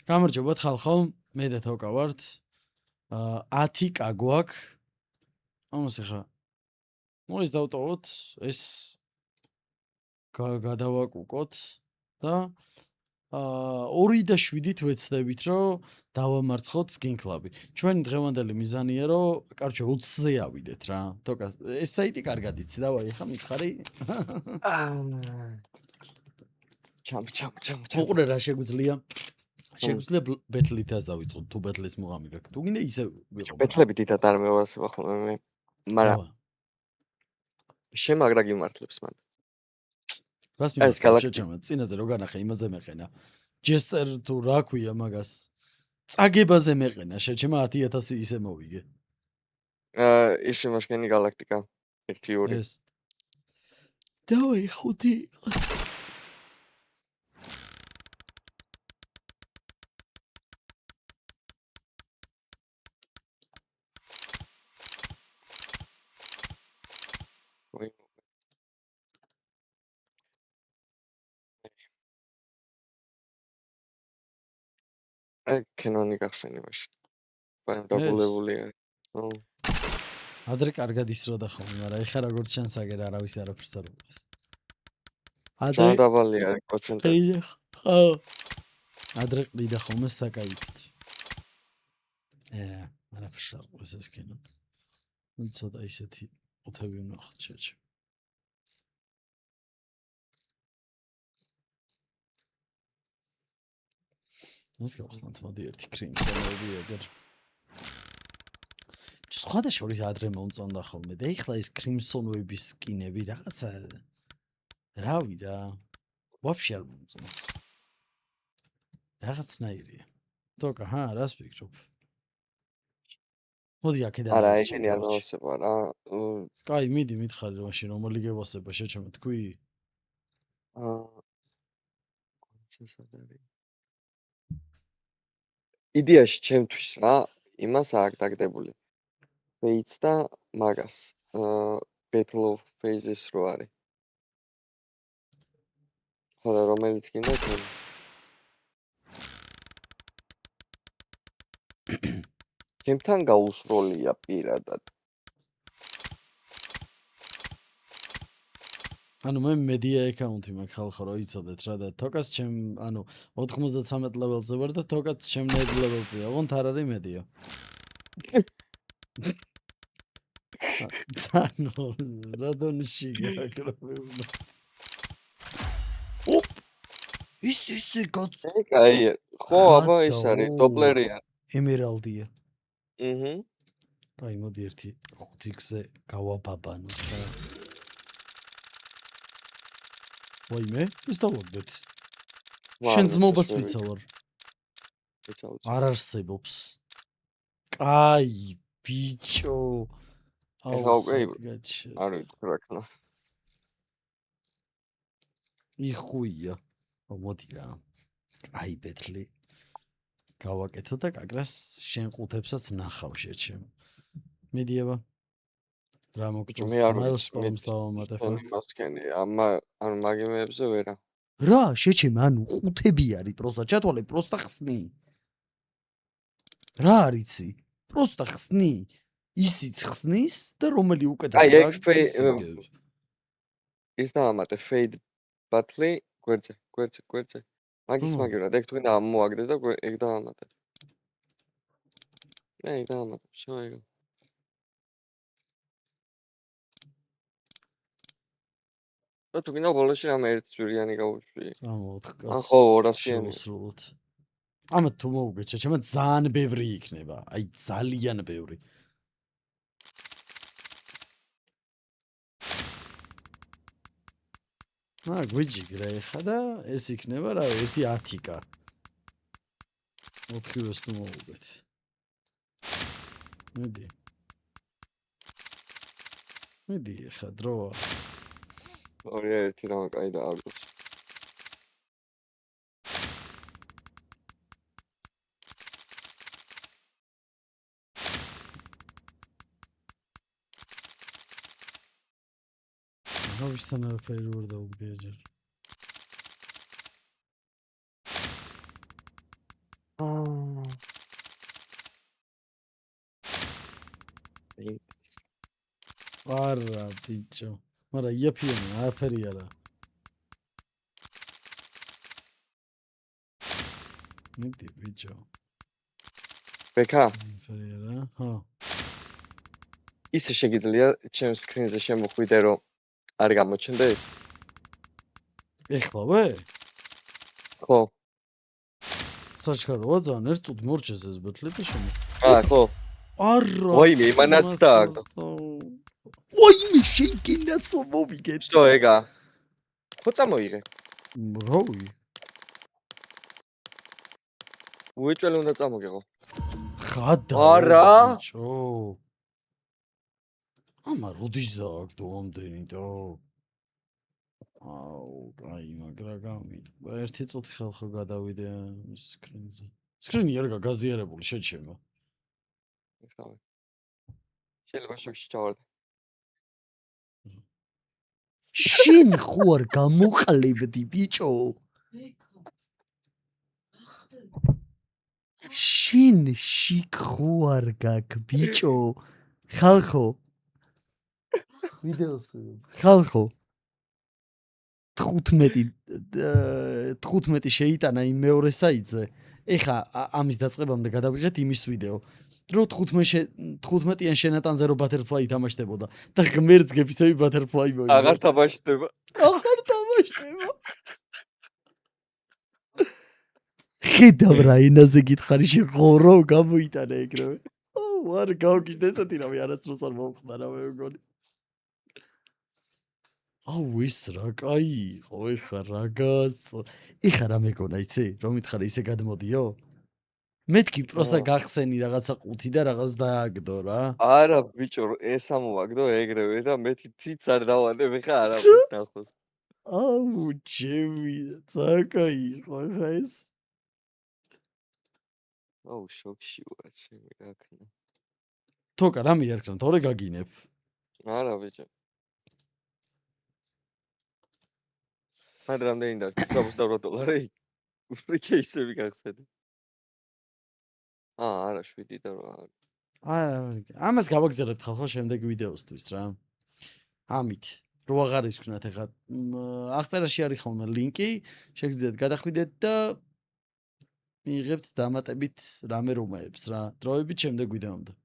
გამარჯობათ ხალხო, მე და თოკა ვართ. 10 კა გვაქვს. ამას ახლა მოის დავტოვოთ, ეს გადავაკუკოთ და 2.7-ით ვეცდებით, რომ დავამარცხოთ Skin Club-ი. ჩვენი დღევანდელი მიზანია, რომ კარჩო 20-ზე ავიდეთ რა. თოკა, ეს საიტი კარგად იცი, დავაი, ხა მითხარი? ჩამ. უყურე რა შეგვიძლია? შეგვიძლია ბეთლითაც დავიწყოთ, თუ ბეთლის მუღამი გაქვს. თუ გინდა ისე ვიყო. ბეთლები დიდად არ მევასება ხოლმე მე. მაგრამ შემაგრა გიმართლებს მან. რას მიმართავს შეჩემა? წინაზე რო განახე, იმაზე მეყენა. ჯესტერ თუ რა ქვია მაგას? წაგებაზე მეყენა, შეჩემა 10,000 ისე მოვიგე. ისე მასკენი galaktika 1-2. ეს. დავაი 5. კენონი გახსენი მაშინ. მაგრამ დაგულებული არის. ადრე კარგად ისროდა ხოლმე, მაგრამ ეხლა როგორც ჩანს აგერ არავის არაფერს არ უყურებს. ადრე დაბალი არის პროცენტი. ხო. ადრე ყიდა ხოლმე საკაიფით. არაფერს არ უყურებს ეს კენო. ცოტა ისეთი ოთები ვნახოთ შეჩე. ეს გავხსნათ მოდი ერთი კრიმსონები ეგერ. სხვათა შორის ადრე მომწონდა ხოლმე და ეხლა ეს კრიმსონების სკინები რაღაცა რავი რა. ვაფშე არ მომწონს. რაღაცნაირია. თოკა, რას ვფიქრობ? მოდი აქედან არა, ეგენი არ მოვასება რა. კაი, მიდი მითხარი მაშინ რომელი გევასება შეჩემ თქვი? იდეაში ჩემთვის რა, იმას აქვს დაგდებული. Fates და მაგას. Battle of Phases რო არის. ხოლო რომელიც გინდა თქვენ? ჩემთან გაუსროლია პირადად. ანუ მე media account-ი მაქვს ხალხო რა იცოდეთ რა და თოკას ჩემ 93 level-ზე ვარ და თოკაც ჩემ net level-ზეა. ოღონდ არ არის media. ანუ რადონში გაკრობებდა. ოპ! ისე გაწ. კაი, ხო, აბა ის არის, დოპლერია. ემერალდია. კაი, მოდი ერთი 5x-ზე გავაბაბანოთ რა. ვაიმე, ის დავაგდეთ. შენ ზმობას ვიცავარ. არ არსებობს. კაი, ბიჭო. ახლა უკვე არ ვიცი რა ქნა. იხუია. მოდი რა. აი ბეთლი. გავაკეთო და კაკრას შენ ყუთებსაც ნახავ შეჩემ. მიდიება. რა მოგწონს? მაილსტოუნს დავამატებ. მასკენი, ანუ მაგიმეებზე ვერა. რა, შეჩემ, ანუ ყუთები არის, პროსტა ჩათვალე, პროსტა ხსნი. რა არიცი? პროსტა ხსნი. ისიც ხსნის და რომელი უკეთესია? ის დავამატე fade battle გვერდზე. მაგის მაგერად ეგ თქვენ ამოაგდე და ეგ დავამატე. ეგ დავამატე, შევაიგო. და თუ გინდა ბოლოში რამე ერთ ძვირიანი გავუშვი. ან ხო 200-იანი. ამა თუ მოვუგეთ შეჩემა ძალიან ბევრი იქნება. აი ძალიან ბევრი. გვიჯიგრა ეხა და ეს იქნება რა 1-10 კა. 4-ს თუ მოვუგეთ. მიდი ეხა დროა. 2-1 რა კაი და აგვს. ვისთან არაფერი ვერ დავუგდია ჯერ. აა არა ბიჭო მაგრამ იაფიანი არაფერი არა მიდი ბიჭო ბექა არაფერი არა ხო ისე შეგიძლია ჩემს სკრინზე შემოხვიდე რომ არ გამოჩნდეს ეხლავე ხო საჩქაროა ძალიან ერთ წუთი მორჩეს ეს ბეთლი და შემო ხო არა ვაიმე იმანაც დააგდო ვაიმე შეგინაცო მოვიგეთ შო ეგა ხო წამოიღე რავი უეჭველი უნდა წამოგეღო ხადა არა ბიჭო ამა როდის დააგდო ამდენი და აუ აი მაგრა გამიტყვა ერთი წუთი ხალხო გადავიდე სკრინზე სკრინი არ გაგაზიარებული შეჩემა ეხავე შეიძლება შოქში ჩავარდე შინ ხო არ გამოყლებდი ბიჭო შინ შიქ ხო არ გაკ ბიჭო ხალხო ვიდეოს ხალხო 15 შეიტანა იმ მეორე საიტზე ეხა ამის დაწყებამდე გადავიღეთ იმის ვიდეო რო 15-იან შენატანზე რო ბატერფლაი თამაშდებოდა და ღმერთს გეფიცები ბატერფლაი მოიგო აღარ თამაშდება ხედავ რა ენაზე გითხარი შეღორო გამოიტანა ეგრევე არ გავგიჟდა ესეთი რავი არასდროს არ მომხდა რა მე მგონი აუ ის რა კაი იყო ეხა რაგას ეხა რა მეგონა იცი რომ მითხარი ისე გადმოდიო მეთქი პროსტა გახსენი რაღაცა ყუთი და რაღაც დააგდო რა არა ბიჭო ეს ამოვაგდო ეგრევე და მე თიც არ დავანებ ეხა არაფერს ნახოს აუ ჩემი ძაკაი იყო ხა ეს აუ შოქში ვარ ჩემი რა ქნა თოკა რა მიარქნა თორე გაგინებ არა ბიჭო მან რამდენი $68 უფრიკე ისევი გახსენე არა 7 და 8 ამას გავაგზავნებთ ხალხო შემდეგ ვიდეოსთვის რა ამით რო აღარ ისქნათ ეხა აღწერაში არის ხოლმე ლინკი შეგიძლიათ გადახვიდეთ და მიიღებთ დამატებით რამე რომაებს რა დროებით შემდეგ ვიდეომდე